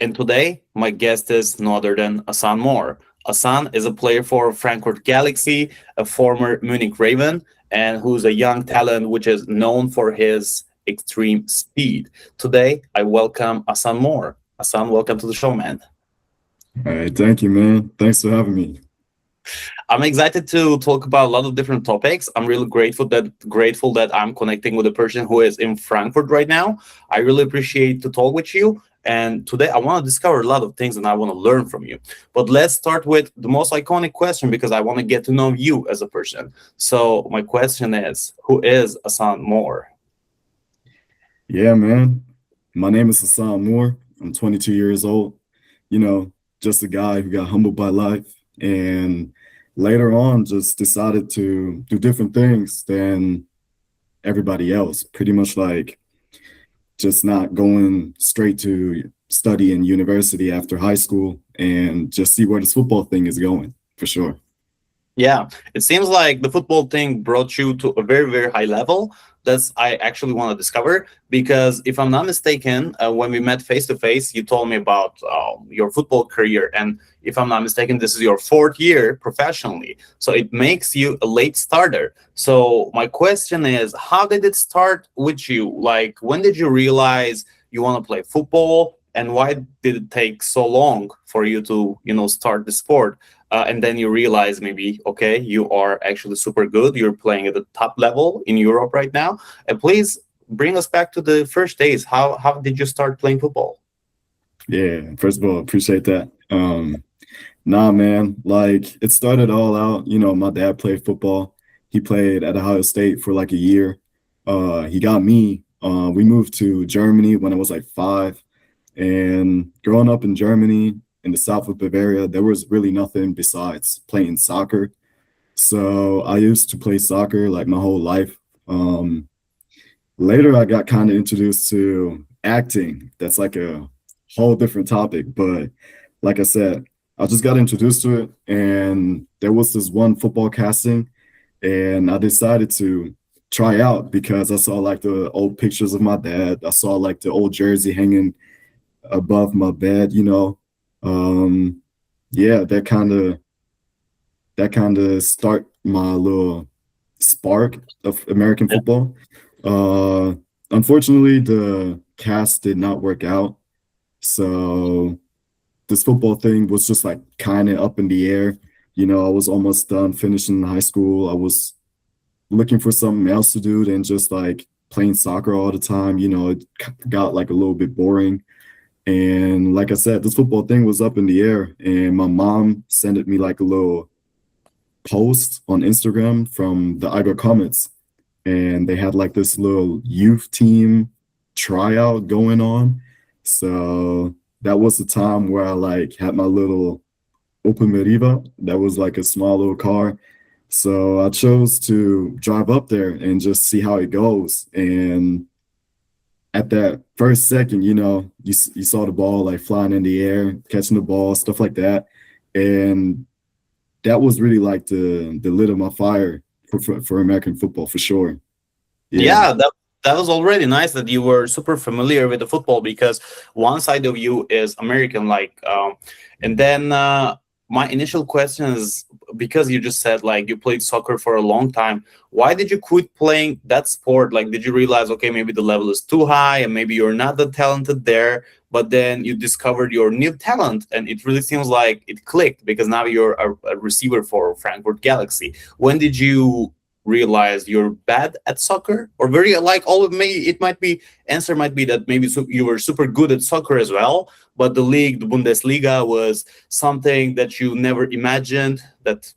And today, my guest is no other than Ahsan Moore. Ahsan is a player for Frankfurt Galaxy, a former Munich Raven, and who's a young talent which is known for his extreme speed. Today, I welcome Ahsan Moore. Ahsan, welcome to the show, man. All right, thank you, man. Thanks for having me. I'm excited to talk about a lot of different topics. I'm really grateful that I'm connecting with a person who is in Frankfurt right now. I really appreciate to talk with you. And today I want to discover a lot of things and I want to learn from you. But let's start with the most iconic question because I want to get to know you as a person. So my question is, who is Ahsan Moore? Yeah, man. My name is Ahsan Moore. I'm 22 years old. You know, just a guy who got humbled by life and later on just decided to do different things than everybody else. Pretty much like just not going straight to study in university after high school and just see where this football thing is going for sure. Yeah, it seems like the football thing brought you to a very, very high level. That's I actually want to discover because if I'm not mistaken, when we met face to face, you told me about your football career, and if I'm not mistaken, this is your fourth year professionally. So it makes you a late starter. So my question is, how did it start with you? Like, when did you realize you want to play football, and why did it take so long for you to, start the sport? And then you realize maybe, okay, you are actually super good. You're playing at the top level in Europe right now. And please bring us back to the first days. How did you start playing football? Yeah, first of all, appreciate that. Nah, man, like it started all out, my dad played football. He played at Ohio State for like a year. He got me. We moved to Germany when I was like 5. And growing up in Germany, in the south of Bavaria, there was really nothing besides playing soccer. So I used to play soccer like my whole life. Later, I got kind of introduced to acting. That's like a whole different topic. But like I said, I just got introduced to it. And there was this one football casting. And I decided to try out because I saw like the old pictures of my dad. I saw like the old jersey hanging above my bed. Um, yeah, that kind of start my little spark of American Yeah. football. Uh, Unfortunately, the cast did not work out, so this football thing was just like kind of up in the air. I was almost done finishing high school. I was looking for something else to do than just like playing soccer all the time. It got like a little bit boring. And like I said, this football thing was up in the air, and my mom sent me like a little post on Instagram from the Allgäu Comets, and they had like this little youth team tryout going on. So that was the time where I like had my little Opel Meriva. That was like a small little car. So I chose to drive up there and just see how it goes. And at that first second, you saw the ball like flying in the air, catching the ball, stuff like that, and that was really like the lid of my fire for American football for sure. Yeah, Yeah, that was already nice that you were super familiar with the football because one side of you is American, and then my initial question is because you just said like you played soccer for a long time. Why did you quit playing that sport? Like, did you realize okay, maybe the level is too high and maybe you're not that talented there? But then you discovered your new talent, and it really seems like it clicked because now you're a receiver for Frankfurt Galaxy. When did you realize you're bad at soccer, or very like all of me it might be answer might be that maybe you were super good at soccer as well, but the league, the Bundesliga, was something that you never imagined that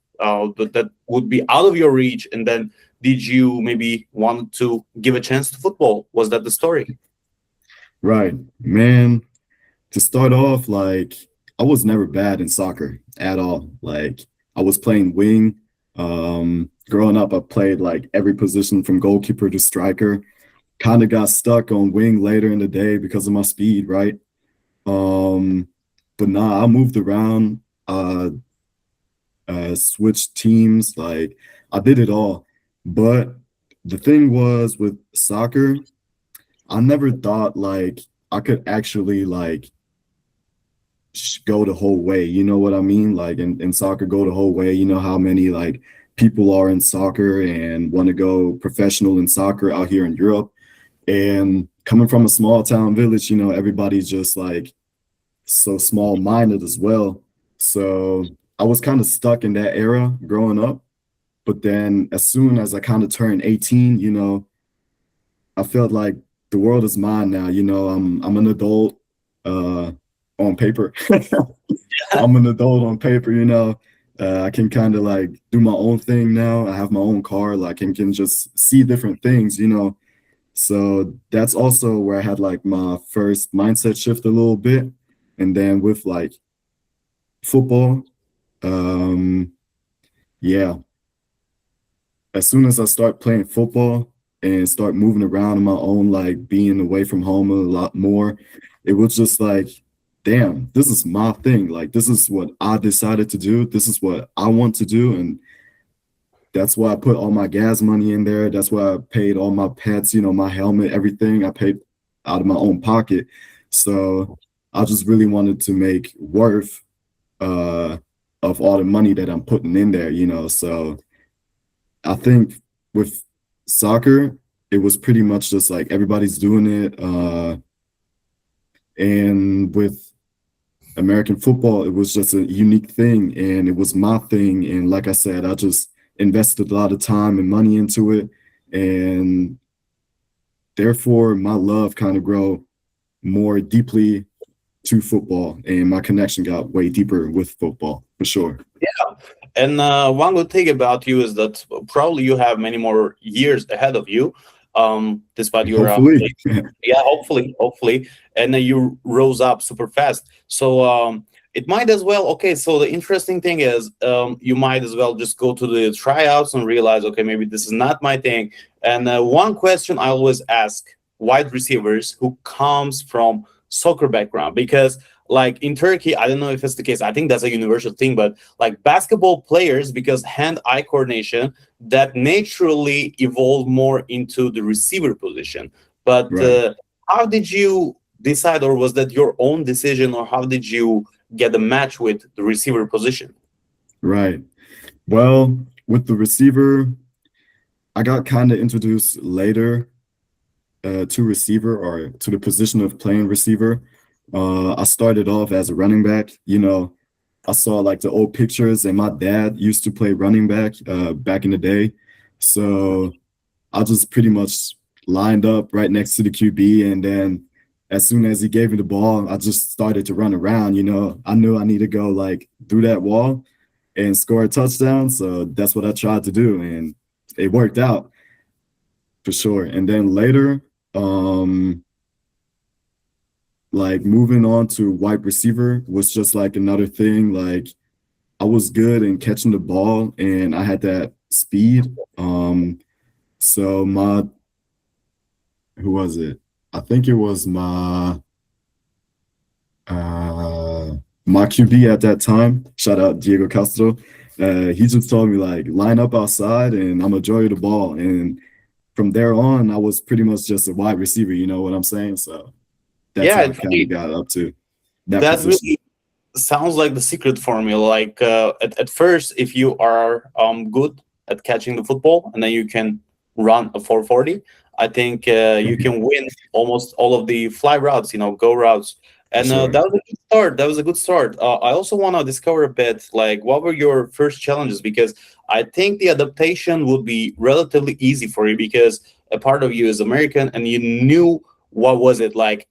would be out of your reach, and then did you maybe want to give a chance to football? Was that the story? right, man. To start off, like I was never bad in soccer at all. Like I was playing wing. Growing up, I played like every position from goalkeeper to striker. Kind of got stuck on wing later in the day because of my speed, right? Um, but nah, I moved around, switched teams, like I did it all. But the thing was with soccer, I never thought like I could actually like go the whole way. You know what I mean? Like in soccer, go the whole way. You know how many like people are in soccer and want to go professional in soccer out here in Europe. And coming from a small town village, you know, everybody's just like so small minded as well. So I was kind of stuck in that era growing up. But then as soon as I kind of turned 18, you know, I felt like the world is mine now. You know, I'm an adult on paper. I'm an adult on paper, you know. I can kind of like do my own thing now. I have my own car, like can just see different things, you know. So that's also where I had like my first mindset shift a little bit. And then with like football, um, yeah, as soon as I start playing football and start moving around on my own, like being away from home a lot more, it was just like, damn, this is my thing. Like, this is what I decided to do. This is what I want to do. And that's why I put all my gas money in there. That's why I paid all my pets, you know, my helmet, everything I paid out of my own pocket. So I just really wanted to make worth uh, of all the money that I'm putting in there, you know. So I think with soccer, it was pretty much just like everybody's doing it. And with American football, it was just a unique thing and it was my thing. And like I said, I just invested a lot of time and money into it. And therefore, my love kind of grew more deeply to football and my connection got way deeper with football for sure. Yeah. And one good thing about you is that probably you have many more years ahead of you, despite your Hopefully. yeah, hopefully, and then you rose up super fast. So it might as well. Okay, so the interesting thing is, you might as well just go to the tryouts and realize, okay, maybe this is not my thing. And one question I always ask wide receivers who comes from soccer background, because like in Turkey, I don't know if it's the case. I think that's a universal thing, but like basketball players, because hand-eye coordination, that naturally evolved more into the receiver position. But Right. how did you decide, or was that your own decision, or how did you get a match with the receiver position? Right. Well, with the receiver, I got kind of introduced later to receiver or to the position of playing receiver. I started off as a running back. You know, I saw like the old pictures, and my dad used to play running back back in the day. So I just pretty much lined up right next to the QB, and then as soon as he gave me the ball, I just started to run around. You know, I knew I need to go like through that wall and score a touchdown. So that's what I tried to do, and it worked out for sure. And then later, um, like moving on to wide receiver was just like another thing. Like I was good in catching the ball and I had that speed. So my who was it? I think it was my QB at that time. Shout out Diego Castro. He just told me like line up outside and I'm gonna enjoy the ball. And from there on, I was pretty much just a wide receiver. You know what I'm saying? So that's Yeah, how I it kind of really, got up to that that position. really sounds like the secret formula. Like at first, if you are good at catching the football, and then you can run a 440, I think you can win almost all of the fly routes, go routes. For And sure. that was a good start. That was a good start. I also want to discover a bit, like, what were your first challenges? Because I think the adaptation would be relatively easy for you, because a part of you is American, and you knew what was it like.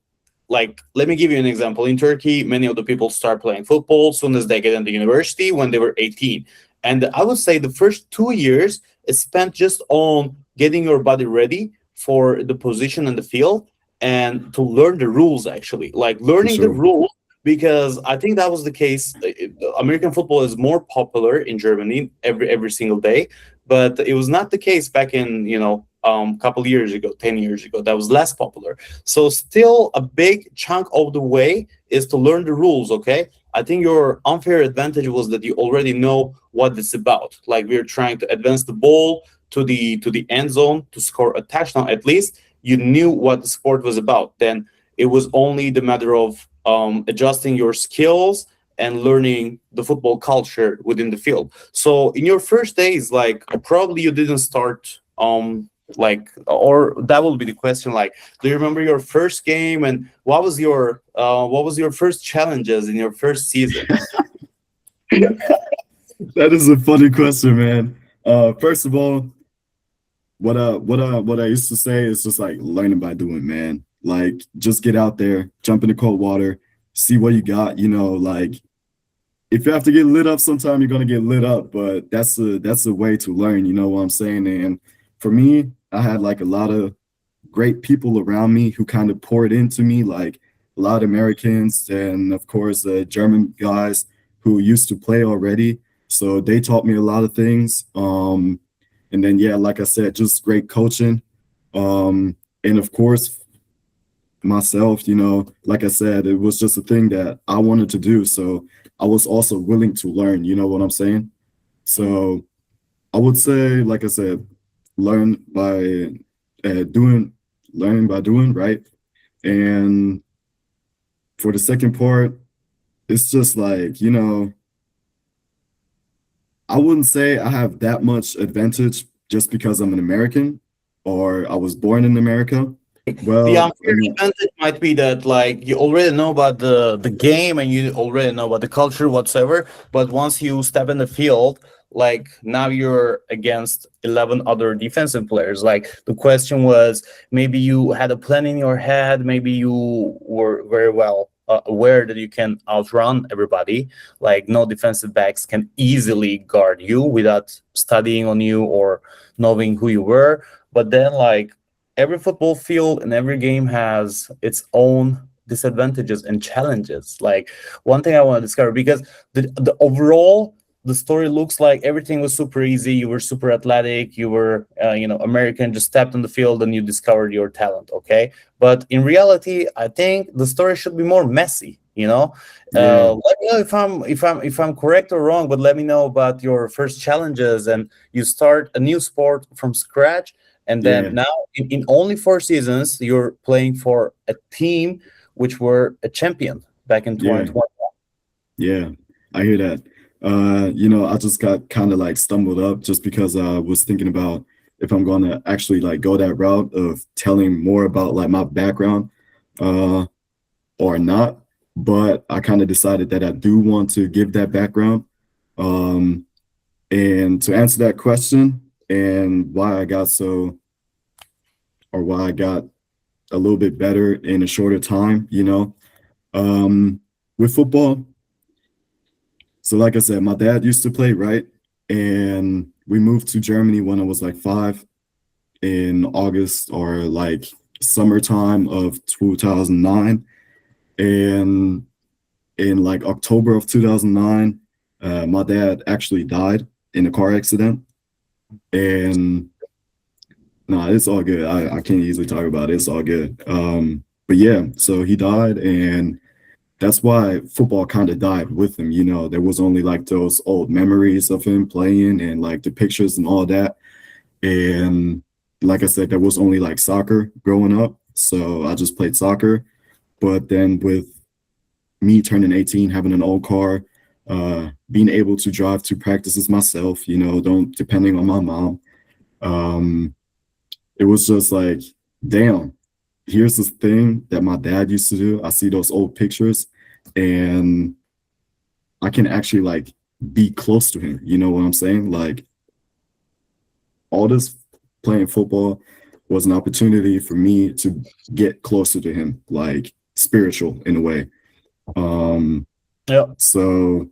Like, let me give you an example. In Turkey, many of the people start playing football as soon as they get into university when they were 18. And I would say the first 2 years is spent just on getting your body ready for the position in the field, and to learn the rules, actually, like For learning the sure. rules. Because I think that was the case. American football is more popular in Germany every single day, but it was not the case back in, couple years ago, 10 years ago. That was less popular. So still a big chunk of the way is to learn the rules, okay? I think your unfair advantage was that you already know what it's about. Like, we're trying to advance the ball to the end zone to score a touchdown. At least you knew what the sport was about. Then it was only the matter of adjusting your skills and learning the football culture within the field. So in your first days, like probably you didn't start like, or that will be the question, like, do you remember your first game, and what was your first challenges in your first season? That is a funny question, man. First of all, what I used to say is just like learning by doing, man. Like just get out there, jump in the cold water, see what you got. You know, like if you have to get lit up sometime, you're gonna get lit up. But that's a way to learn. You know what I'm saying? And for me, I had like a lot of great people around me who kind of poured into me, like a lot of Americans and of course German guys who used to play already. So they taught me a lot of things. And then yeah, like I said, just great coaching. And of course myself, you know, like I said, it was just a thing that I wanted to do. So I was also willing to learn, you know what I'm saying? So I would say, like I said, learn by doing, learning by doing, right? And for the second part, it's just like, you know, I wouldn't say I have that much advantage just because I'm an American or I was born in America. The Well, I unfair mean, advantage might be that like you already know about the game and you already know about the culture whatsoever, but once you step in the field, like now you're against 11 other defensive players. Like the question was, maybe you had a plan in your head, maybe you were very well aware that you can outrun everybody, like no defensive backs can easily guard you without studying on you or knowing who you were. But then like every football field and every game has its own disadvantages and challenges. Like one thing I want to discover, because the overall the story looks like everything was super easy. You were super athletic. You were American. Just stepped on the field and you discovered your talent. Okay, but in reality, I think the story should be more messy. yeah, Let me know if I'm correct or wrong. But let me know about your first challenges, and you start a new sport from scratch, and then yeah, now in only 4 seasons you're playing for a team which were a champion back in yeah, 2020. yeah. I hear that. I just got kind of like stumbled up just because I was thinking about if I'm going to actually like go that route of telling more about like my background, uh, or not. But I kind of decided that I do want to give that background. Um, and to answer that question and why I got a little bit better in a shorter time, with football. So like I said, my dad used to play, right? And we moved to Germany when I was like 5 in August or like summertime of 2009. And in like October of 2009, my dad actually died in a car accident. And no, it's all good. I can't easily talk about it. It's all good. But yeah, so he died, and that's why football kind of died with him. There was only like those old memories of him playing and like the pictures and all that. And like I said, there was only like soccer growing up. So I just played soccer. But then with me turning 18, having an old car, being able to drive to practices myself, don't depending on my mom. It was just like, damn, here's this thing that my dad used to do. I see those old pictures and I can actually like be close to him. You know what I'm saying? Like all this playing football was an opportunity for me to get closer to him, like spiritual in a way. Yeah. So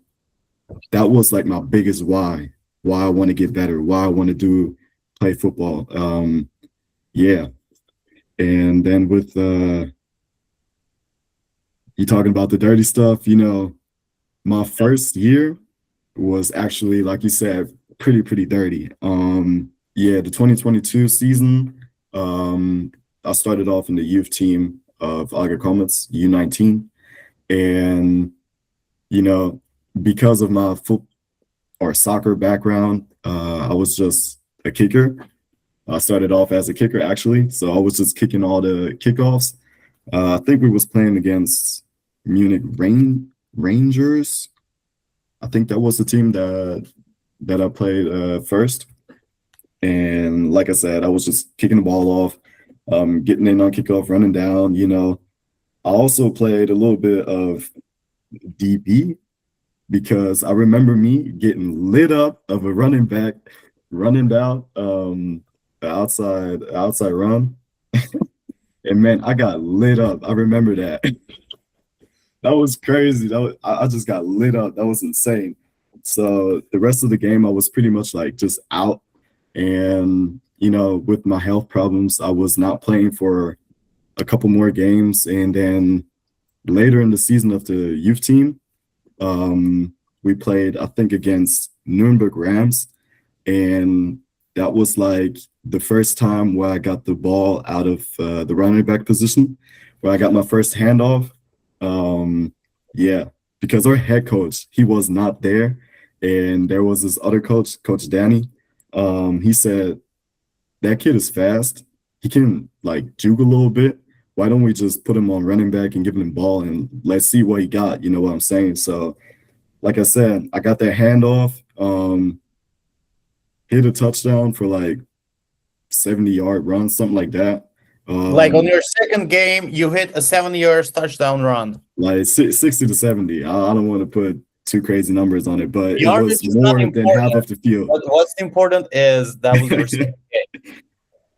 that was like my biggest why I want to get better, why I want to play football. Yeah. And then with you talking about the dirty stuff, my first year was actually, like you said, pretty dirty. Yeah, the 2022 season, I started off in the youth team of Allgäu Comets U19. And, because of my foot or soccer background, I was just a kicker. I started off as a kicker, actually. So I was just kicking all the kickoffs. I think we was playing against Munich Rangers. I think that was the team that I played first. And like I said, I was just kicking the ball off, getting in on kickoff, running down. I also played a little bit of DB because I remember me getting lit up of a running back running down outside run. And man, I got lit up. I remember that. That was crazy. I just got lit up. That was insane. So the rest of the game, I was pretty much like just out. And, with my health problems, I was not playing for a couple more games. And then later in the season of the youth team, we played, I think, against Nuremberg Rams. And that was like the first time where I got the ball out of the running back position, where I got my first handoff. Yeah, because our head coach, he was not there. And there was this other coach, Coach Danny. He said, that kid is fast. He can like juke a little bit. Why don't we just put him on running back and give him the ball and let's see what he got? You know what I'm saying? So, like I said, I got that handoff, hit a touchdown for like 70-yard run, something like that. Like on your second game, you hit a 70-yard touchdown run. Like 60 to 70. I don't want to put too crazy numbers on it, but Yardage it was more than half of the field. What's important is that was your second game.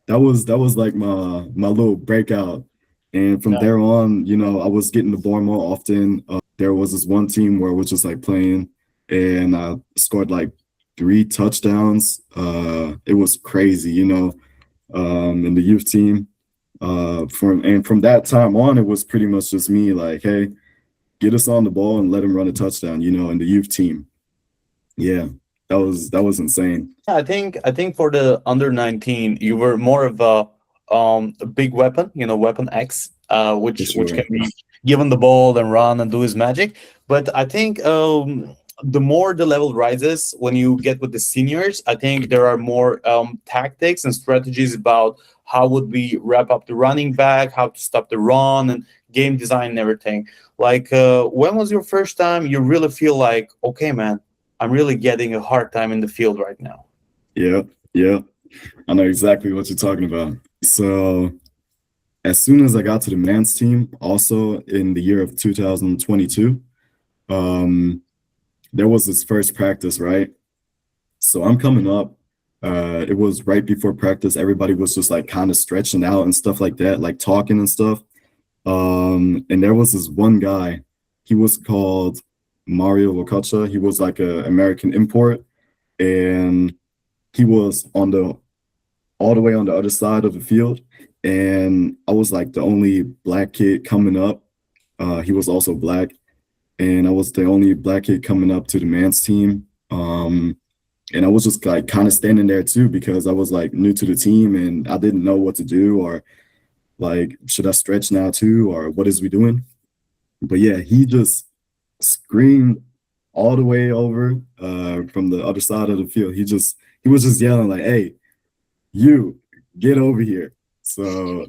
That was like my little breakout. And from there on, I was getting the ball more often. There was this one team where I was just like playing and I scored like 3 touchdowns. It was crazy, in the youth team. From that time on, it was pretty much just me like, hey, get us on the ball and let him run a touchdown, in the youth team. Yeah, that was insane. I think for the under 19, you were more of a big weapon, weapon X, which can be given the ball and run and do his magic. But I think the more the level rises, when you get with the seniors, I think there are more tactics and strategies about how would we wrap up the running back, how to stop the run, and game design and everything. Like, when was your first time you really feel like, okay, man, I'm really getting a hard time in the field right now? Yeah. I know exactly what you're talking about. So as soon as I got to the men's team, also in the year of 2022, there was this first practice, right? So I'm coming up. It was right before practice. Everybody was just like kind of stretching out and stuff like that, like talking and stuff. And there was this one guy. He was called Mario Wakocha. He was like an American import, and he was all the way on the other side of the field. And I was like the only black kid coming up. He was also black, and I was the only black kid coming up to the men's team. And I was just like kind of standing there too, because I was like new to the team and I didn't know what to do, or like, should I stretch now too, or what is we doing? But yeah, he just screamed all the way over from the other side of the field. He was just yelling like, hey, you get over here. So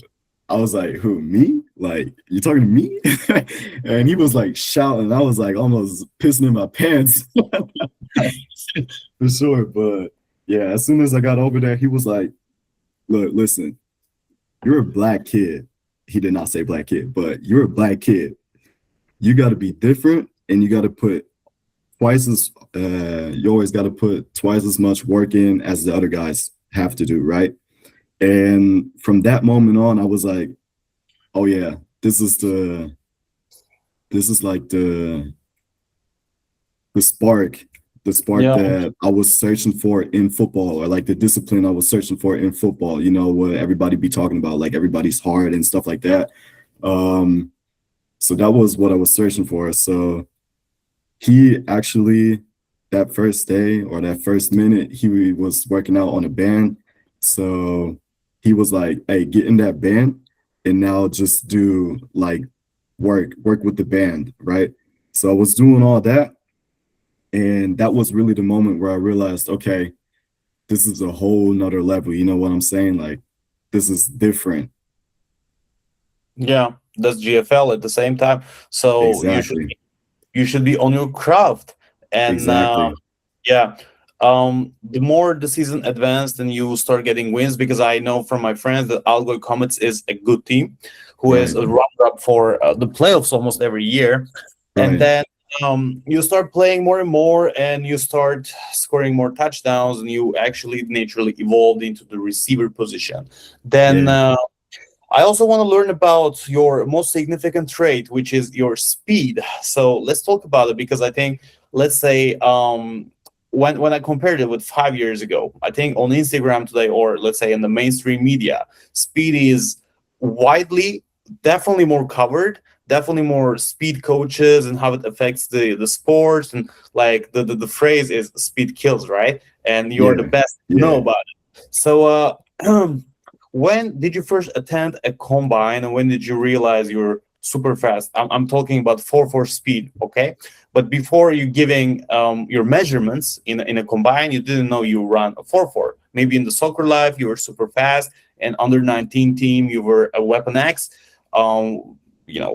I was like, who, me? Like, you talking to me? And he was like shouting. I was like almost pissing in my pants. For sure. But yeah, as soon as I got over there, he was like, look, listen, you're a black kid. He did not say black kid, but you're a black kid. You got to be different, and you got to put you always got to put twice as much work in as the other guys have to do, right? And from that moment on, I was like, oh yeah, this is like the spark that I was searching for in football, or like the discipline I was searching for in football, what everybody be talking about, like everybody's hard and stuff like that. So that was what I was searching for. So he actually, that first day or that first minute, he was working out on a band. So he was like, hey, get in that band and now just do like work with the band, right? So I was doing all that. And that was really the moment where I realized, okay, this is a whole nother level. You know what I'm saying? Like, this is different. Yeah. does GFL at the same time. So Exactly. you should be on your craft. And Exactly. yeah, the more the season advanced and you start getting wins, because I know from my friends that Allgäu Comets is a good team who is Right. a runner-up for the playoffs almost every year. And Right. then you start playing more and more, and you start scoring more touchdowns, and you actually naturally evolved into the receiver position. Then Yeah. I also want to learn about your most significant trait, which is your speed. So let's talk about it, because I think, let's say, when I compared it with 5 years ago, I think on Instagram today, or let's say in the mainstream media, speed is widely, definitely more covered, definitely more speed coaches and how it affects the sports, and like the phrase is speed kills, right? And you're the Yeah. best to know Yeah. about it. So when did you first attend a combine, and when did you realize you're super fast? I'm talking about 4-4 speed, okay? But before you giving your measurements in a combine, you didn't know you run a 4-4. Maybe in the soccer life you were super fast, and under 19 team you were a weapon X,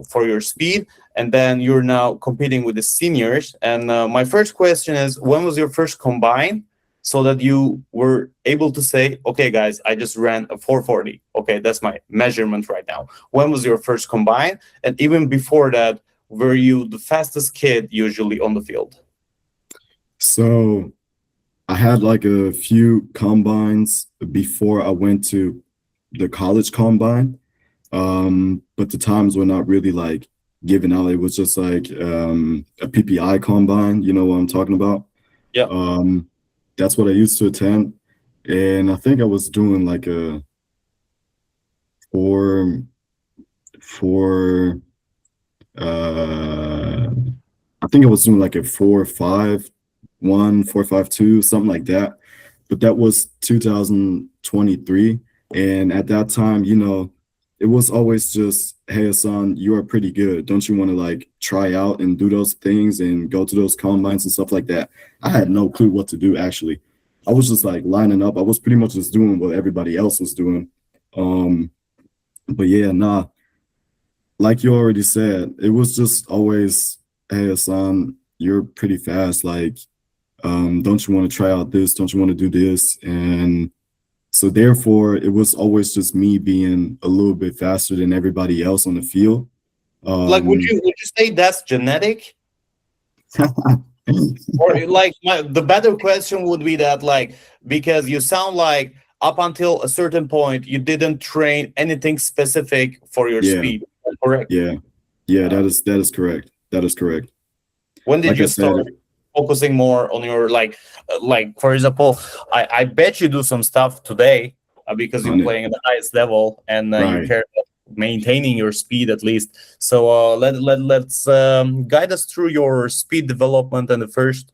for your speed, and then you're now competing with the seniors. And my first question is, when was your first combine, so that you were able to say, okay, guys, I just ran a 440. Okay, that's my measurement right now. When was your first combine? And even before that, were you the fastest kid usually on the field? So I had like a few combines before I went to the college combine. But the times were not really like given out. It was just like a PPI combine, you know what I'm talking about? Yeah. Um, that's what I used to attend. And I think I was doing like a four, four, uh, I think I was doing like a 4.51, 4.52, something like that. But that was 2023. And at that time, it was always just, hey, Ahsan, you are pretty good. Don't you want to like try out and do those things and go to those combines and stuff like that? I had no clue what to do, actually. I was just like lining up. I was pretty much just doing what everybody else was doing. Um, but yeah, nah, like you already said, it was just always, hey, Hassan, you're pretty fast. Like, don't you want to try out this? Don't you want to do this? And so therefore, it was always just me being a little bit faster than everybody else on the field. Like, would Um, you say that's genetic? Or like, the better question would be that, like, because you sound like up until a certain point you didn't train anything specific for your yeah, speed, correct? yeah, yeah. Uh, That is correct. That is correct. when did Like I you start said, focusing more on your, like, for example, I bet you do some stuff today, because you're on it, playing at the highest level, and you right? care about maintaining your speed at least. So let's guide us through your speed development. And the first,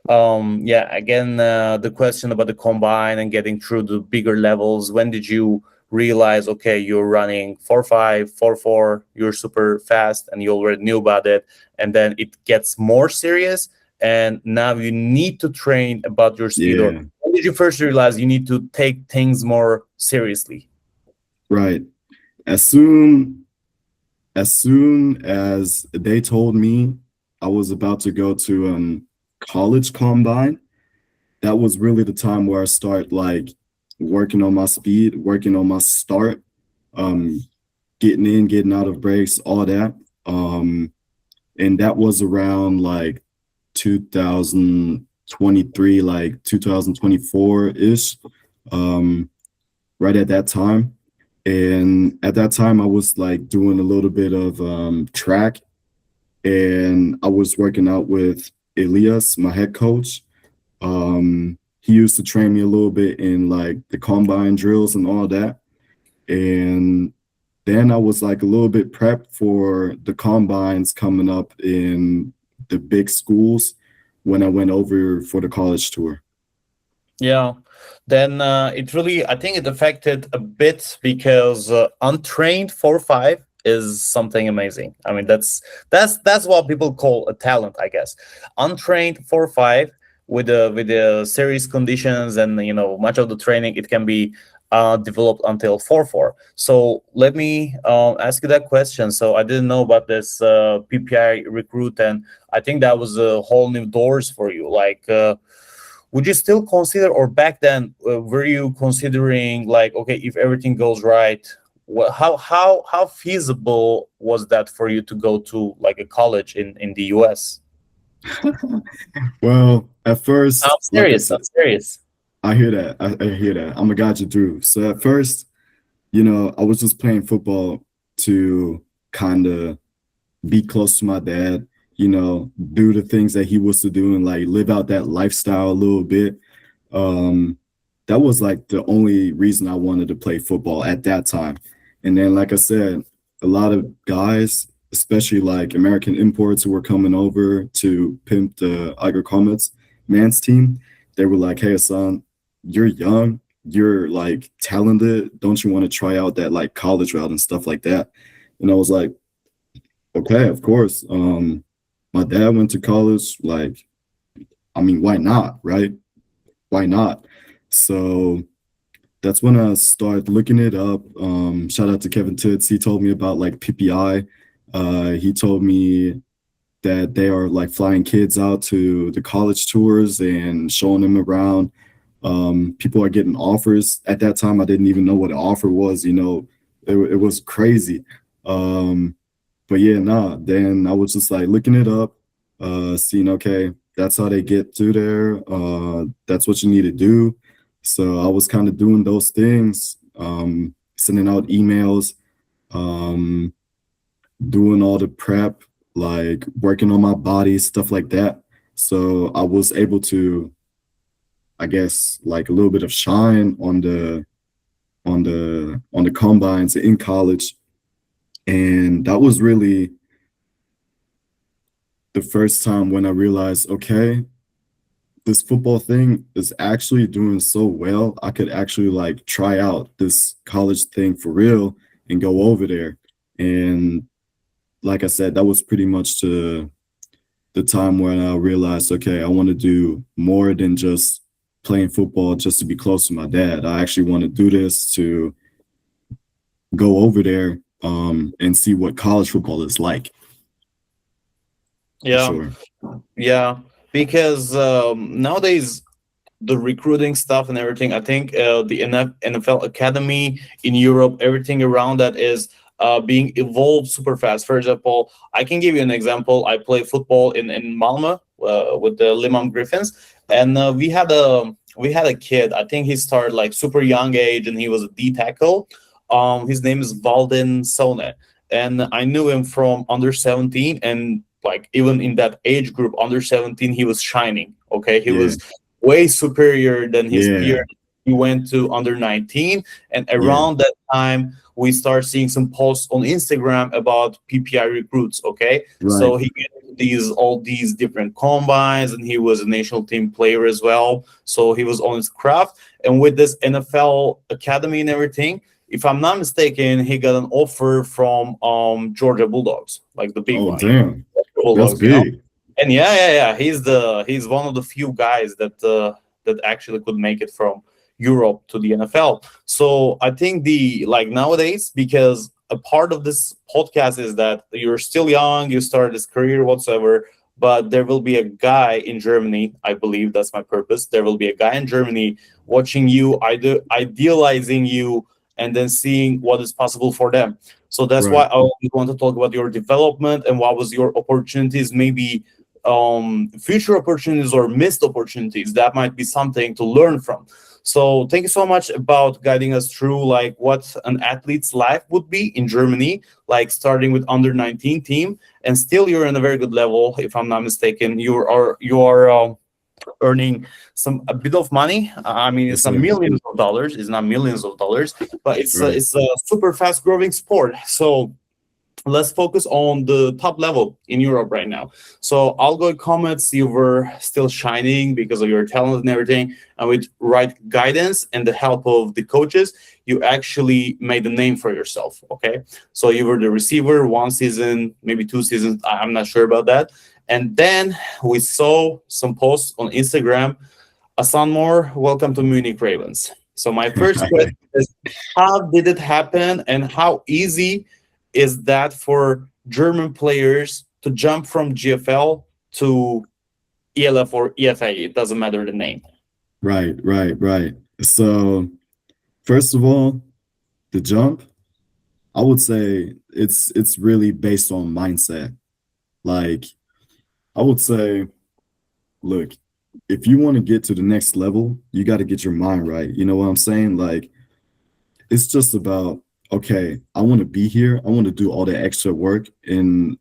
yeah, again, the question about the combine and getting through the bigger levels. When did you realize, okay, you're running 4.5, 4.4, you're super fast, and you already knew about it, and then it gets more serious, and now you need to train about your speed? Or Yeah, when did you first realize you need to take things more seriously? right. As soon as soon as they told me I was about to go to college combine, that was really the time where I start like working on my speed, working on my start, um, getting in, getting out of breaks, all that. And that was around like 2023, like 2024-ish, right at that time. And at that time, I was like doing a little bit of track, and I was working out with Elias, my head coach. He used to train me a little bit in like the combine drills and all that. And then I was like a little bit prepped for the combines coming up in the big schools when I went over for the college tour. Yeah, then it really, I think it affected a bit, because untrained 4.5 is something amazing. I mean, that's what people call a talent, I guess. Untrained 4.5 with the serious conditions, and much of the training, it can be developed until 4-4. So let me ask you that question. So I didn't know about this PPI recruit, and I think that was a whole new doors for you. Like, would you still consider, or back then, were you considering like, okay, if everything goes right, how feasible was that for you to go to like a college in the US? Well, at I'm first, like I serious. said, I'm serious. I hear that. I hear that. I'm gonna guide you through. So at first, you know, I was just playing football to kind of be close to my dad, you know, do the things that he was to do and like live out that lifestyle a little bit. Um, that was like the only reason I wanted to play football at that time. And then, like I said, a lot of guys, especially like American imports who were coming over to pimp the Allgäu Comets man's team, they were like, "Hey, Ahsan, you're young, you're like talented. Don't you want to try out that like college route and stuff like that?" And I was like, "Okay, of course." My dad went to college. Like, I mean, why not, right? Why not? So that's when I started looking it up. Shout out to Kevin Titz. He told me about like PPI. He told me that they are like flying kids out to the college tours and showing them around. People are getting offers. At that time, I didn't even know what an offer was. You know, it was crazy. But yeah, nah. Then I was just like looking it up, seeing okay, that's how they get to there. That's what you need to do. So I was kind of doing those things, sending out emails, um, doing all the prep, like working on my body, stuff like that. So I was able to, I guess, like a little bit of shine on the combines in college. And that was really the first time when I realized, okay, this football thing is actually doing so well. I could actually like try out this college thing for real and go over there. And like I said, that was pretty much the time when I realized, okay, I want to do more than just playing football just to be close to my dad. I actually want to do this to go over there and see what college football is like, for Yeah, sure. yeah. Because nowadays the recruiting stuff and everything, I think the NFL Academy in Europe, everything around that is being evolved super fast. For example, I can give you an example. I play football in Malmö with the Limam Griffins, and we had a kid. I think he started like super young age, and he was a D tackle. His name is Valdin Sone, and I knew him from under 17, and like even in that age group under 17, he was shining. Okay, he Yeah, was way superior than his yeah, peer. He went to under 19, and yeah, around that time, we start seeing some posts on Instagram about PPI recruits. Okay, right. so he get all these different combines, and he was a national team player as well. So he was on his craft, and with this NFL academy and everything, if I'm not mistaken, he got an offer from Georgia Bulldogs, like the big Oh, one, damn. That's Bulldogs, big. and yeah. He's one of the few guys that actually could make it from Europe to the NFL. So I think the like nowadays, because a part of this podcast is that you're still young, you start this career whatsoever, but there will be a guy in Germany. I believe that's my purpose. There will be a guy in Germany watching you, either idealizing you, and then seeing what is possible for them. So that's why Right. I always want to talk about your development and what was your opportunities, maybe future opportunities or missed opportunities. That might be something to learn from. So thank you so much about guiding us through like what an athlete's life would be in Germany, like starting with under 19 team, and still you're in a very good level. If I'm not mistaken, you are earning a bit of money. I mean, Yes, it's not sir. millions of dollars. It's not millions of dollars, but Right. it's a super fast growing sport. So let's focus on the top level in Europe right now. So Allgäu Comets, you were still shining because of your talent and everything, and with right guidance and the help of the coaches, you actually made a name for yourself. Okay, so you were the receiver one season, maybe 2 seasons. I'm not sure about that. And then we saw some posts on Instagram. Ahsan Moore, welcome to Munich Ravens. So my first question is, how did it happen, and how easy is that for German players to jump from GFL to ELF or EFA? It doesn't matter the name. Right. So first of all, the jump, I would say it's really based on mindset. Like I would say, look, if you want to get to the next level, you got to get your mind right. You know what I'm saying? Like it's just about, okay, I want to be here. I want to do all the extra work, and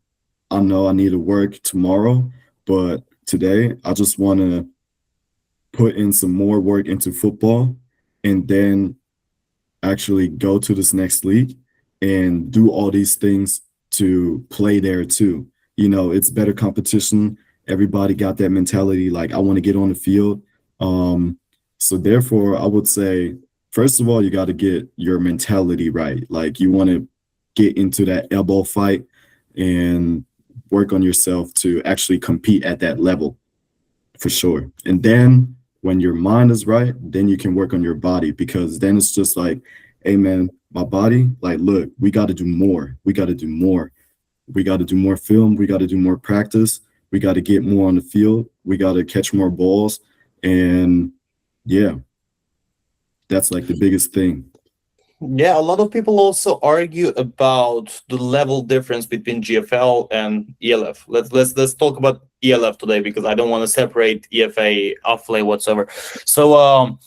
I know I need to work tomorrow, but today I just want to put in some more work into football and then actually go to this next league and do all these things to play there too. You know, it's better competition. Everybody got that mentality, like I want to get on the field. So therefore, I would say, first of all, you got to get your mentality right. Like you want to get into that elbow fight and work on yourself to actually compete at that level for sure. And then when your mind is right, then you can work on your body, because then it's just like, hey man, my body, like, look, we got to do more. We got to do more. We got to do more film. We got to do more practice. We got to get more on the field. We got to catch more balls. And yeah, that's like the biggest thing. Yeah, a lot of people also argue about the level difference between GFL and ELF. Let's talk about ELF today, because I don't want to separate EFA, AFLE whatsoever. So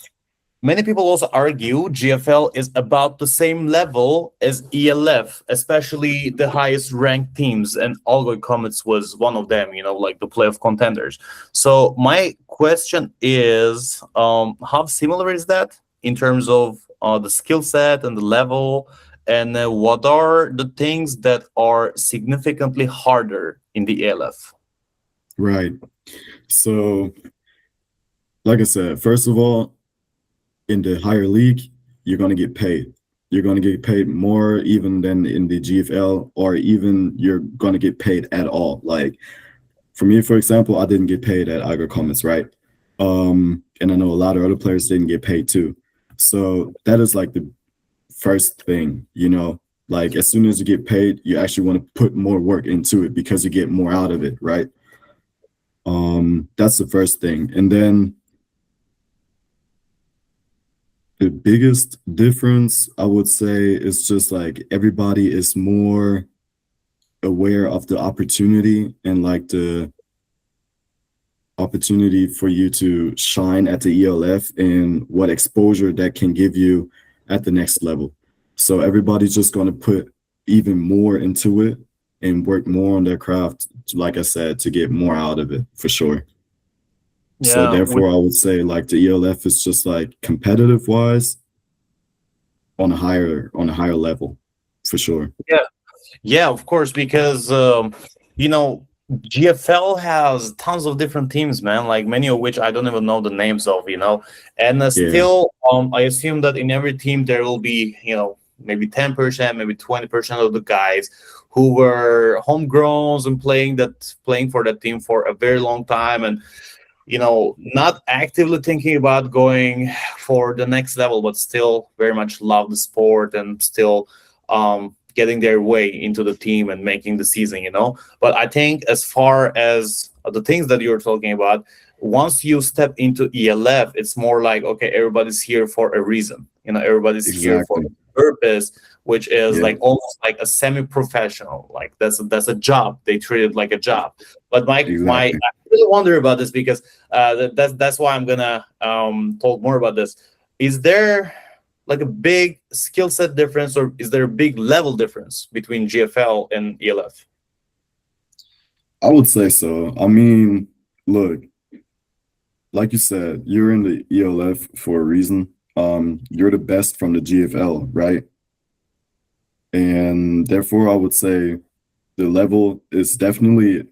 many people also argue GFL is about the same level as ELF, especially the highest ranked teams, and Allgäu Comets was one of them, you know, like the playoff contenders. So my question is, how similar is that in terms of the skill set and the level, and what are the things that are significantly harder in the ELF? Right. So, like I said, first of all, in the higher league, you're going to get paid. You're going to get paid more even than in the GFL, or even you're going to get paid at all. Like for me, for example, I didn't get paid at Allgäu Comets, right? And I know a lot of other players didn't get paid too. So that is like the first thing, you know, like as soon as you get paid, you actually want to put more work into it because you get more out of it, right? That's the first thing. And then the biggest difference, I would say, is just like everybody is more aware of the opportunity and like the opportunity for you to shine at the ELF and what exposure that can give you at the next level. So everybody's just going to put even more into it and work more on their craft, like I said, to get more out of it for sure. So therefore, I would say like the ELF is just like competitive wise on a higher level for sure. Yeah, of course, because you know, GFL has tons of different teams, man. Like many of which I don't even know the names of, you know. And still, I assume that in every team there will be, you know, maybe 10%, maybe 20% of the guys who were homegrowns and playing for that team for a very long time, and you know, not actively thinking about going for the next level, but still very much love the sport and still getting their way into the team and making the season, you know. But I think as far as the things that you're talking about, once you step into ELF, it's more like, okay, everybody's here for a reason. You know, everybody's here for a purpose, which is like almost like a semi-professional. Like that's a job. They treat it like a job. But I really wonder about this, because that's why I'm gonna talk more about this. Is there like a big skill set difference, or is there a big level difference between GFL and ELF? I would say so. I mean, look, like you said, you're in the ELF for a reason. You're the best from the GFL, right? And therefore, I would say the level is definitely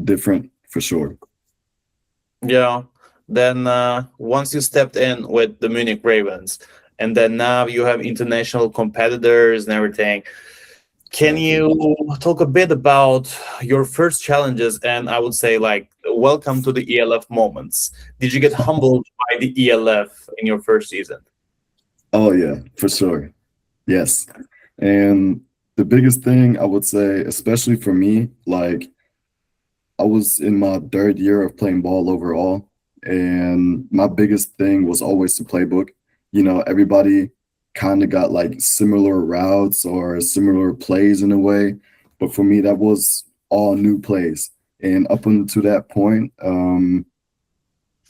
different for sure. Yeah. Then once you stepped in with the Munich Ravens, and then now you have international competitors and everything, can you talk a bit about your first challenges, and I would say like welcome to the ELF moments? Did you get humbled by the ELF in your first season? Oh yeah, for sure. Yes. And the biggest thing I would say, especially for me, like I was in my third year of playing ball overall, and my biggest thing was always the playbook. You know, everybody kind of got like similar routes or similar plays in a way, but for me, that was all new plays. And up until that point,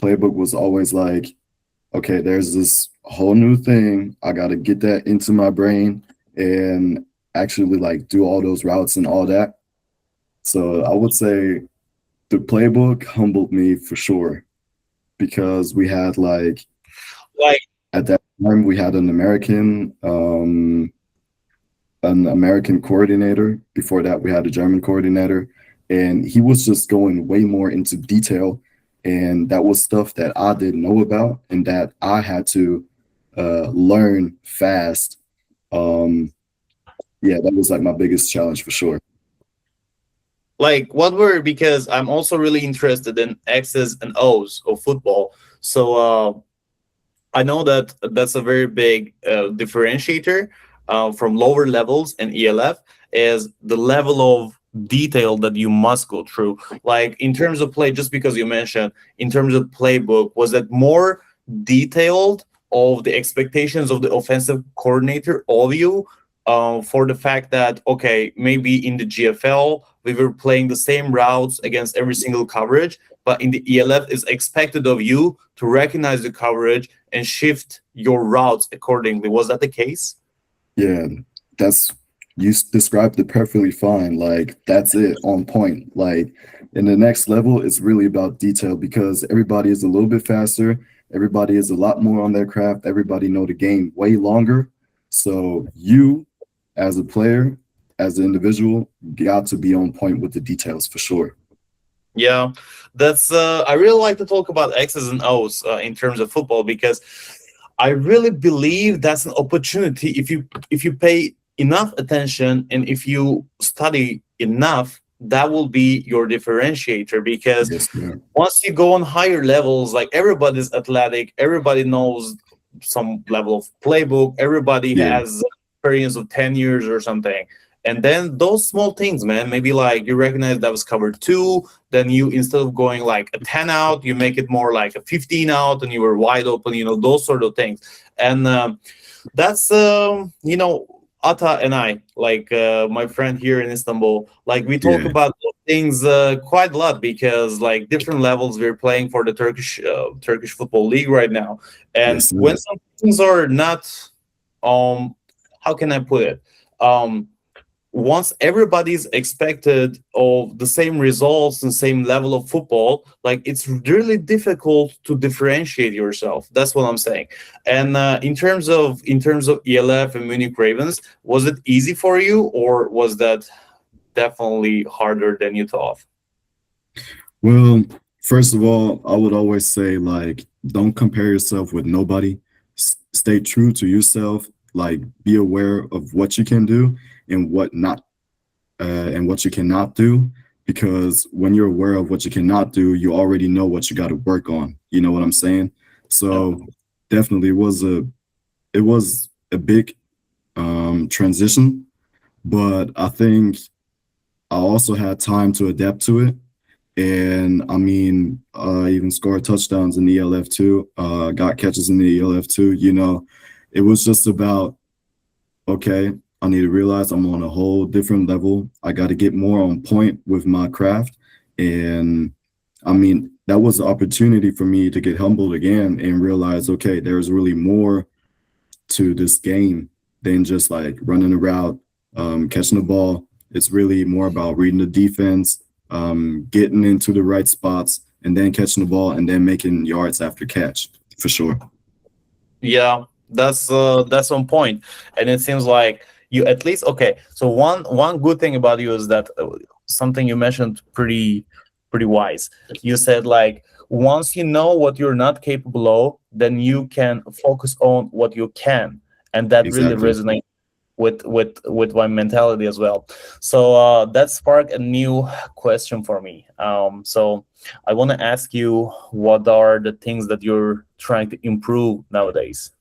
playbook was always like, okay, there's this whole new thing. I got to get that into my brain and actually like do all those routes and all that. So I would say the playbook humbled me for sure because we had like Like, at that time we had an American coordinator. Before that we had a German coordinator, and he was just going way more into detail, and that was stuff that I didn't know about and that I had to learn fast. um yeah, that was like my biggest challenge for sure. what were, because I'm also really interested in X's and O's of football. So I know that that's a very big differentiator from lower levels and ELF is the level of detail that you must go through. Like in terms of play, just because you mentioned in terms of playbook, was that more detailed of the expectations of the offensive coordinator of you for the fact that, okay, maybe in the GFL, we were playing the same routes against every single coverage, but in the ELF, it's expected of you to recognize the coverage and shift your routes accordingly. Was that the case? Yeah, that's described it perfectly fine. Like that's it on point. Like in the next level, it's really about detail because everybody is a little bit faster. Everybody is a lot more on their craft. Everybody know the game way longer. So you, as a player, as an individual, got to be on point with the details for sure. Yeah, that's. I really like to talk about X's and O's in terms of football because I really believe that's an opportunity if you pay enough attention and if you study enough, that will be your differentiator. Because Yes, sir. once you go on higher levels, like everybody's athletic, everybody knows some level of playbook, everybody Yeah, has experience of 10 years or something. And then those small things, man, maybe like you recognize that was covered two, then you, instead of going like a 10 out, you make it more like a 15 out and you were wide open, those sort of things. And that's Ata and I, like my friend here in Istanbul, like we talk yeah, about those things quite a lot because like different levels we're playing for the Turkish football league right now. And yes, when sir. some things are not, um how can I put it, um once everybody's expected of the same results and same level of football, like it's really difficult to differentiate yourself. That's what I'm saying. And in terms of ELF and Munich Ravens, was it easy for you, or was that definitely harder than you thought? Well, first of all, I would always say like don't compare yourself with nobody. Stay true to yourself. Like be aware of what you can do and what you cannot do. Because when you're aware of what you cannot do, you already know what you got to work on. You know what I'm saying? Yeah. So definitely it was a big transition, but I think I also had time to adapt to it. And I mean, I even scored touchdowns in the ELF too, got catches in the ELF too. It was just about, okay, I need to realize I'm on a whole different level. I got to get more on point with my craft. And I mean, that was the opportunity for me to get humbled again and realize, okay, there's really more to this game than just like running a route, catching the ball. It's really more about reading the defense, getting into the right spots, and then catching the ball and then making yards after catch for sure. Yeah, that's on point. And it seems like you at least, okay. So one good thing about you is that something you mentioned pretty wise. You said like once you know what you're not capable of, then you can focus on what you can, and that really Exactly. resonates with my mentality as well. So that sparked a new question for me. So I want to ask you, what are the things that you're trying to improve nowadays?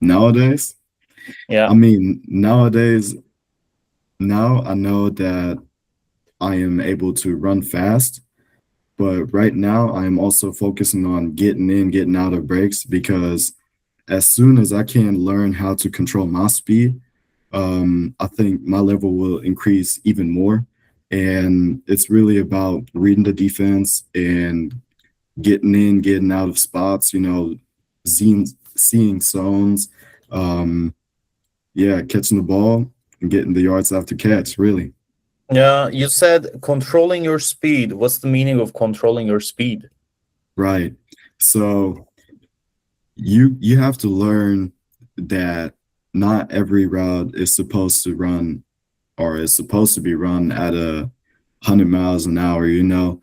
Nowadays, I Yeah. mean, nowadays, now I know that I am able to run fast, but right now I am also focusing on getting in, getting out of breaks because as soon as I can learn how to control my speed, I think my level will increase even more. And it's really about reading the defense and getting in, getting out of spots, seeing zones, um, yeah, catching the ball and getting the yards after catch, really. Yeah, you said controlling your speed. What's the meaning of controlling your speed? Right. So you have to learn that not every route is supposed to run or is supposed to be run at 100 miles an hour. The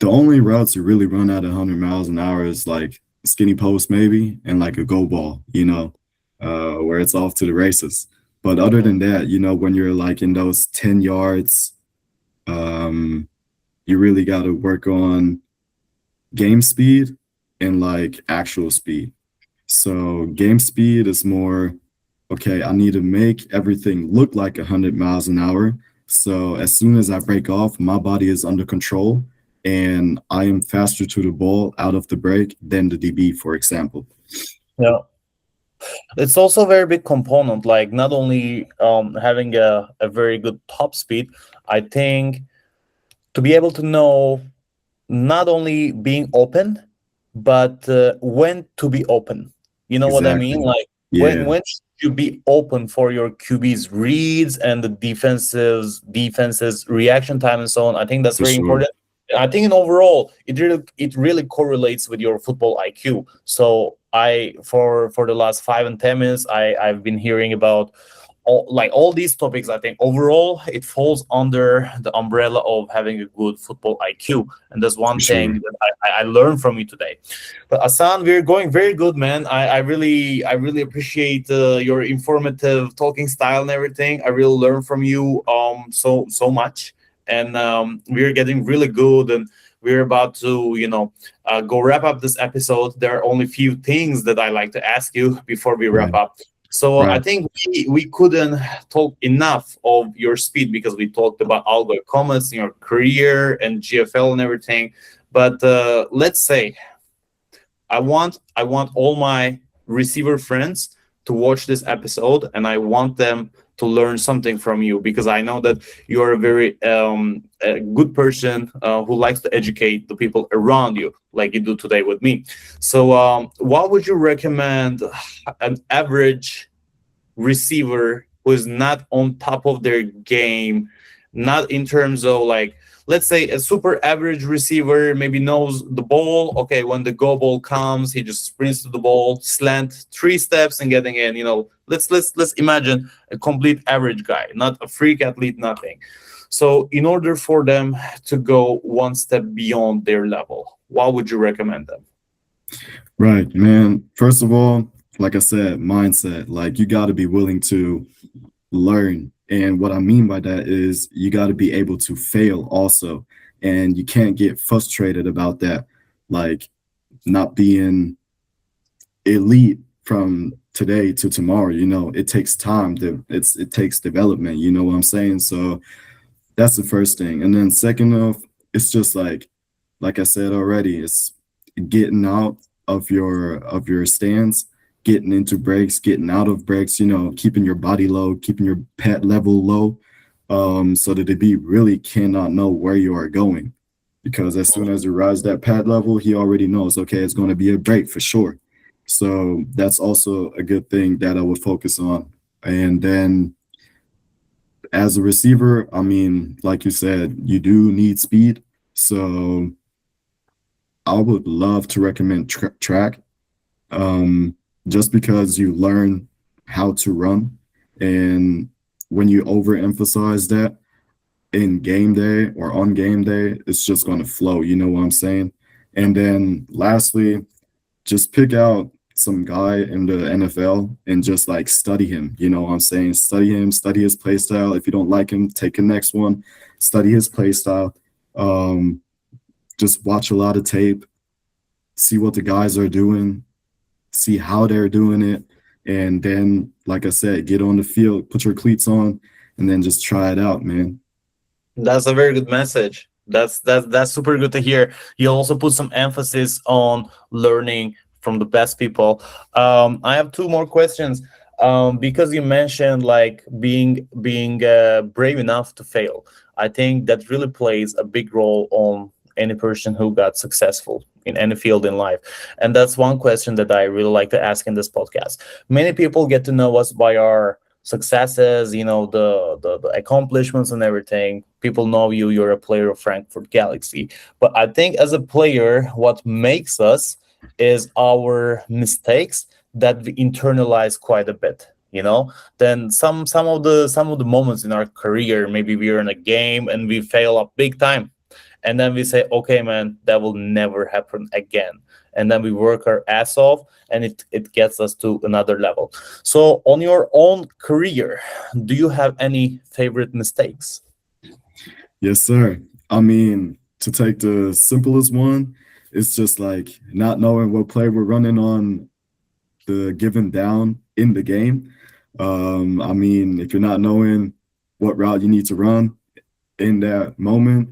only routes you really run at 100 miles an hour is like skinny post maybe and like a go ball, where it's off to the races. But other Mhm. than that, when you're like in those 10 yards, um, you really got to work on game speed and like actual speed. So game speed is more, okay, I need to make everything look like 100 miles an hour. So as soon as I break off, my body is under control and I am faster to the ball out of the break than the DB, for example. Yeah. It's also a very big component, like not only having a very good top speed, I think to be able to know not only being open, but when to be open. You know what I mean? Exactly. Like Yeah, when should you be open for your QB's reads and the defenses reaction time and so on. I think that's for very sure. important. I think in overall it really correlates with your football IQ. So I for the last 5 and 10 minutes I've been hearing about all these topics. I think overall it falls under the umbrella of having a good football IQ, and that's For one thing sure. that I learned from you today. But Ahsan, we're going very good, man. I really appreciate your informative talking style and everything. I really learned from you so much, and we're getting really good, and we're about to go wrap up this episode. There are only few things that I like to ask you before we wrap Right. up. So I Right. think we couldn't talk enough of your speed because we talked about Allgäu Comets, your career and GFL and everything. But let's say I want all my receiver friends to watch this episode, and I want them to learn something from you because I know that you are a very a good person who likes to educate the people around you, like you do today with me. So, what would you recommend an average receiver who is not on top of their game, not in terms of like, let's say a super average receiver maybe knows the ball. Okay, when the go ball comes, he just sprints to the ball, slant 3 steps and getting in. Let's imagine a complete average guy, not a freak athlete, nothing. So in order for them to go one step beyond their level, what would you recommend them? Right, man. First of all, like I said, mindset. Like you got to be willing to learn. And what I mean by that is you got to be able to fail also. And you can't get frustrated about that, like not being elite from today to tomorrow. It takes time it takes development, you know what I'm saying? So that's the first thing. And then second off, it's just like I said already, it's getting out of your stance, getting into breaks, getting out of breaks, keeping your body low, keeping your pet level low, so that the B really cannot know where you are going. Because as soon as you rise that pad level, he already knows, okay, it's going to be a break for sure. So that's also a good thing that I would focus on. And then as a receiver, I mean, like you said, you do need speed. So I would love to recommend track, um, just because you learn how to run. And when you overemphasize that in game day or on game day, it's just going to flow. You know what I'm saying? And then lastly, just pick out some guy in the NFL and just like study him. You know what I'm saying? Study him, study his play style. If you don't like him, take the next one, study his play style. Um, just watch a lot of tape, see what the guys are doing, see how they're doing it, and then, like I said, get on the field, put your cleats on, and then just try it out, man. That's a very good message. That's super good to hear. You also put some emphasis on learning from the best people. I have two more questions. Because you mentioned like being brave enough to fail. I think that really plays a big role on any person who got successful in any field in life. And that's one question that I really like to ask in this podcast. Many people get to know us by our successes, the accomplishments and everything. People know you're a player of Frankfurt Galaxy. But I think as a player, what makes us is our mistakes that we internalize quite a bit. Then some of the moments in our career, maybe we're in a game and we fail up big time, and then we say, okay, man, that will never happen again. And then we work our ass off, and it gets us to another level. So on your own career, do you have any favorite mistakes? Yes, sir. I mean, to take the simplest one, it's just like not knowing what play we're running on the given down in the game. I mean, if you're not knowing what route you need to run in that moment,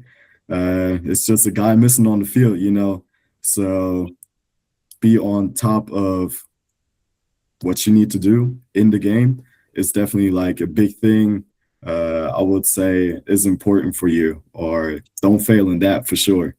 it's just a guy missing on the field. So be on top of what you need to do in the game is definitely like a big thing. I would say is important for you, or don't fail in that for sure.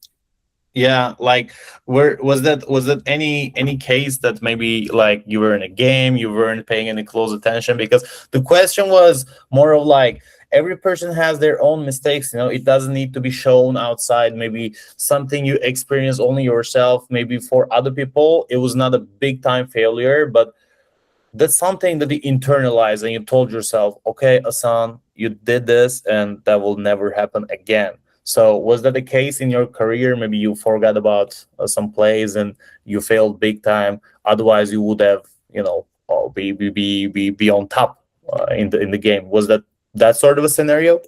Yeah, like where was that any case that maybe like you were in a game, you weren't paying any close attention? Because the question was more of like every person has their own mistakes, it doesn't need to be shown outside. Maybe something you experience only yourself, maybe for other people it was not a big time failure, but that's something that you internalize and you told yourself, okay, Ahsan, you did this and that will never happen again. So was that the case in your career? Maybe you forgot about some plays and you failed big time. Otherwise, you would have, be on top in the game. Was that sort of a scenario?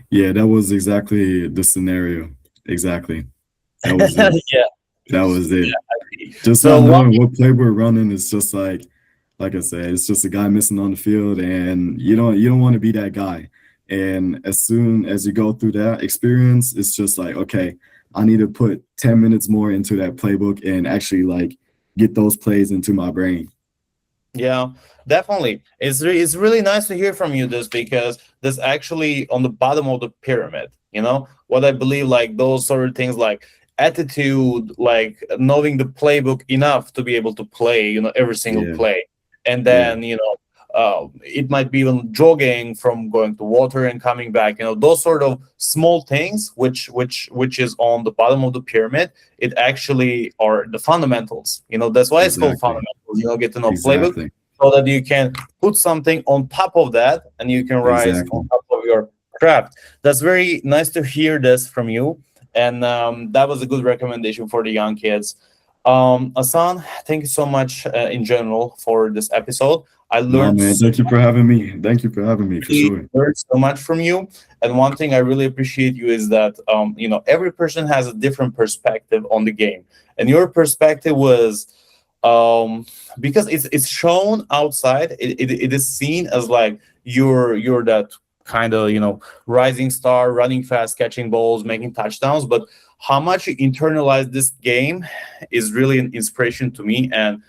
Yeah, that was exactly the scenario. Exactly. That was it. Yeah. That was Yeah. it. Just So not what? knowing what play we're running is just like I said, it's just a guy missing on the field, and you don't want to be that guy. And as soon as you go through that experience, it's just like, okay, I need to put 10 minutes more into that playbook and actually like get those plays into my brain. Yeah, definitely. It's really nice to hear from you this, because this actually on the bottom of the pyramid. What I believe, like those sort of things, like attitude, like knowing the playbook enough to be able to play, every single Yeah, play, and yeah, then it might be even jogging from going to water and coming back. Those sort of small things, which is on the bottom of the pyramid. It actually are the fundamentals. That's why it's called exactly. fundamentals. Get to know playbook Exactly. so that you can put something on top of that and you can rise on Exactly. top of your craft. That's very nice to hear this from you. And that was a good recommendation for the young kids. Asan, thank you so much in general for this episode. I No, learned man. so Thank you for having me. Thank you for having me for really sure. learned so much from you. And one thing I really appreciate you is that every person has a different perspective on the game, and your perspective was because it's shown outside. It is seen as like you're that kind of rising star, running fast, catching balls, making touchdowns. But how much you internalize this game is really an inspiration to me, and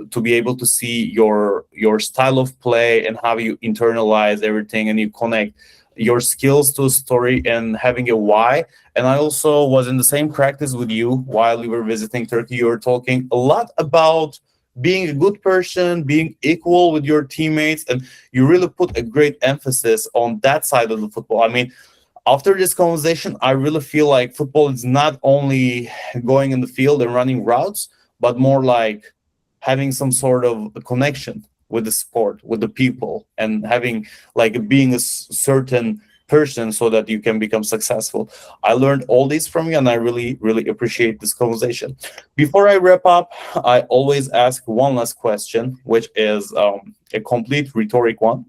to be able to see your style of play and how you internalize everything and you connect your skills to a story and having a why. And I also was in the same practice with you while we were visiting Turkey. You were talking a lot about being a good person, being equal with your teammates, and you really put a great emphasis on that side of the football. I mean, after this conversation, I really feel like football is not only going in the field and running routes, but more like having some sort of a connection with the sport, with the people, and having like being a certain person so that you can become successful. I learned all this from you, and I really, really appreciate this conversation. Before I wrap up, I always ask one last question, which is a complete rhetoric one.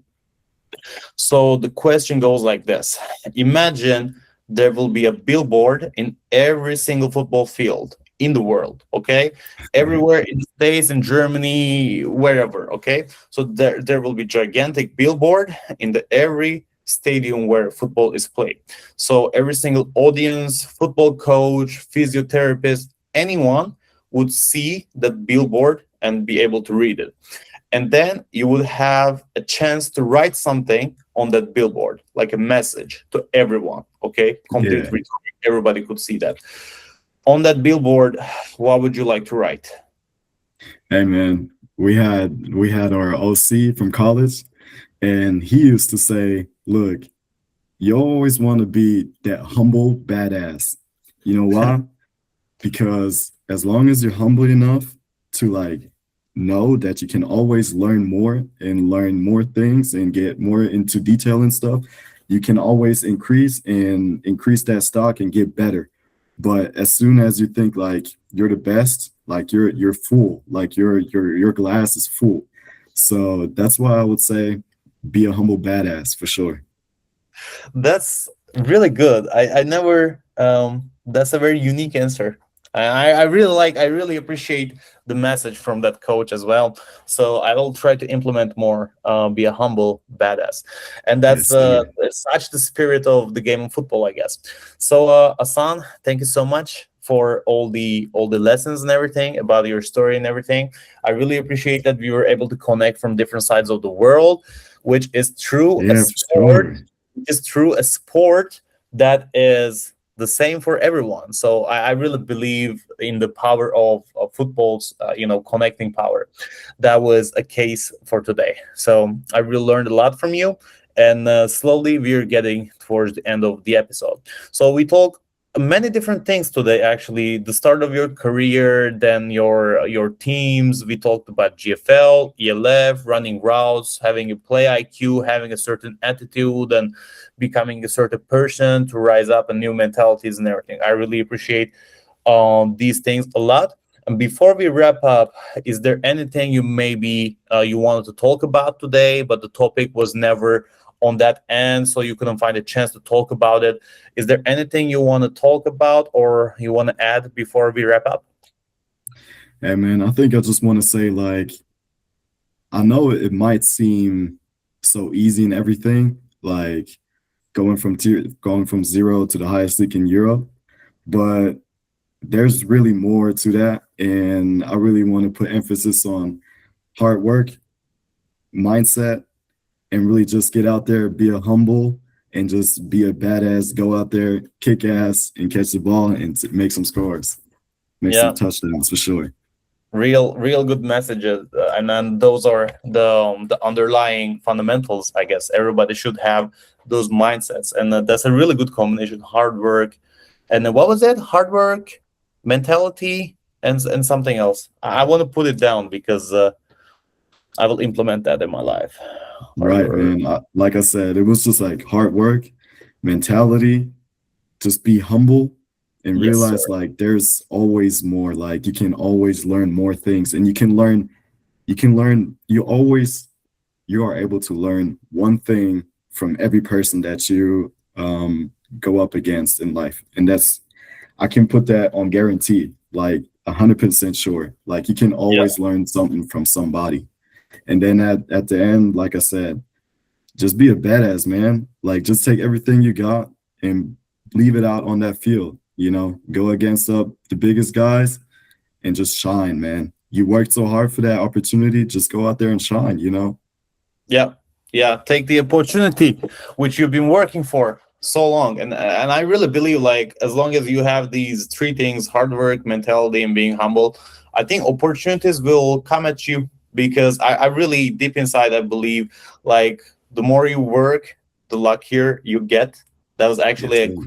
So the question goes like this: Imagine there will be a billboard in every single football field in the world, okay? Everywhere in the States, in Germany, wherever, okay? So there will be gigantic billboard in the every stadium where football is played. So every single audience, football coach, physiotherapist, anyone would see that billboard and be able to read it. And then you would have a chance to write something on that billboard, like a message to everyone, okay? Complete Yeah. recording, everybody could see that. On that billboard, what would you like to write? Hey man, we had our OC from college, and he used to say, "Look, you always want to be that humble badass. You know why? Because as long as you're humble enough to like know that you can always learn more and learn more things and get more into detail and stuff, you can always increase that stock and get better. But as soon as you think like you're the best, like you're full, like your glass is full. So that's why I would say be a humble badass for sure. That's really good. I never that's a very unique answer. I really like, I really appreciate the message from that coach as well. So I will try to implement more, be a humble badass. And that's Yes, sir. such the spirit of the game of football, I guess. So Ahsan, thank you so much for all the lessons and everything about your story and everything. I really appreciate that we were able to connect from different sides of the world, which is true a Yeah, for sport, sure. that is the same for everyone. So I really believe in the power of football's, connecting power. That was a case for today. So I really learned a lot from you, and slowly we're getting towards the end of the episode. So we talk many different things today. Actually, the start of your career, then your teams. We talked about GFL, ELF, running routes, having a play IQ, having a certain attitude, and becoming a certain person to rise up, and new mentalities and everything. I really appreciate these things a lot. And before we wrap up, is there anything you maybe you wanted to talk about today, but the topic was never on that end, so you couldn't find a chance to talk about it? Is there anything you want to talk about or you want to add before we wrap up? Hey man, I think I just want to say like I know it might seem so easy and everything, like going from zero to the highest league in Europe, but there's really more to that, and I really want to put emphasis on hard work, mindset, and really just get out there, be a humble, and just be a badass. Go out there, kick ass, and catch the ball and make some scores, make some Yeah, touchdowns for sure. real good messages, and then those are the underlying fundamentals. I guess everybody should have those mindsets, and that's a really good combination: hard work, and what was it? Hard work, mentality, and something else. I want to put it down because I will implement that in my life. Hard Right, work. man. Like I said, it was just like hard work, mentality, just be humble and Yes, sir. realize like there's always more. Like you can always learn more things, and you are able to learn one thing from every person that you go up against in life. And that's, I can put that on guarantee, like 100% sure. Like you can Yeah, always learn something from somebody. And then at the end, like I said, just be a badass, man. Like just take everything you got and leave it out on that field. Go against the biggest guys and just shine, man. You worked so hard for that opportunity. Just go out there and shine. yeah, yeah. Take the opportunity which you've been working for so long, and I really believe, like, as long as you have these three things: hard work, mentality, and being humble, I think opportunities will come at you. Because I really deep inside I believe, like, the more you work, the luckier you get. That was actually Yes, a sir.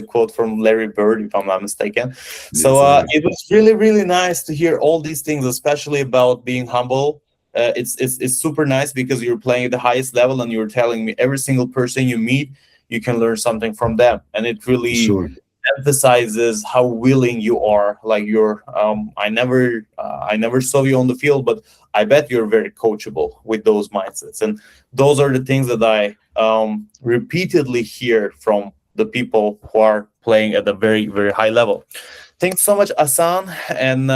quote from Larry Bird, if I'm not mistaken. Yes, So sir. it was really nice to hear all these things, especially about being humble. It's super nice because you're playing at the highest level, and you're telling me every single person you meet, you can learn something from them, and it For really sure. emphasizes how willing you are. Like, you're I never saw you on the field, but I bet you're very coachable with those mindsets, and those are the things that I repeatedly hear from the people who are playing at a very high level. Thanks so much, Ahsan, and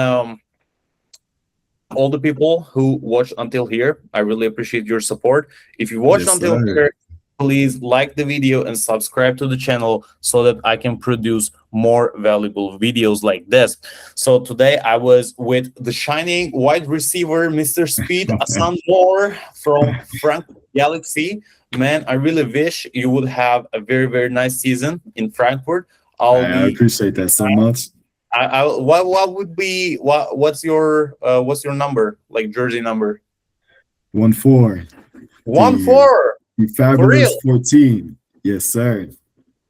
all the people who watched until here. I really appreciate your support. If you watched Yes, until sir. here, please like the video and subscribe to the channel so that I can produce more valuable videos like this. So today I was with the shining wide receiver, Mr. Speed, Ahsan Moore from Frankfurt Galaxy. Man, I really wish you would have a very, very nice season in Frankfurt. I'll I be appreciate that so much. what would be what's your number, like jersey number? 1-4. 1-4. The For real, fabulous 14. Yes, sir.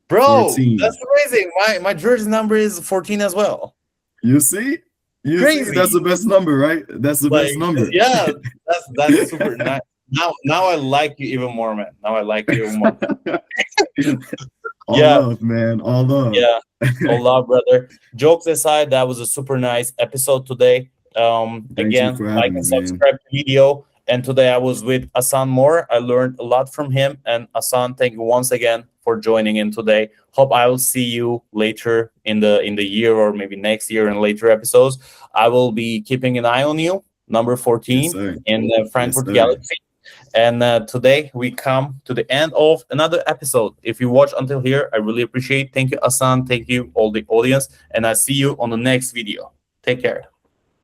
bro. 14. That's amazing. My jersey number is 14 as well. You see? You see? That's Crazy. the best number, right? That's the Like, best number. yeah, that's super nice. Now I like you even more, man. Now I like you even more. All Yeah. love, man. All love. Yeah. All love, brother. Jokes aside, that was a super nice episode today. Thank you Again, for like having and me, man. subscribe to the video. And today I was with Ahsan Moore. I learned a lot from him. And Ahsan, thank you once again for joining in today. Hope I will see you later in the year, or maybe next year in later episodes. I will be keeping an eye on you, number 14 Yes, sir. in the Frankfurt sir. Galaxy. And today we come to the end of another episode. If you watch until here, I really appreciate. Thank you, Ahsan. Thank you, all the audience. And I see you on the next video. Take care.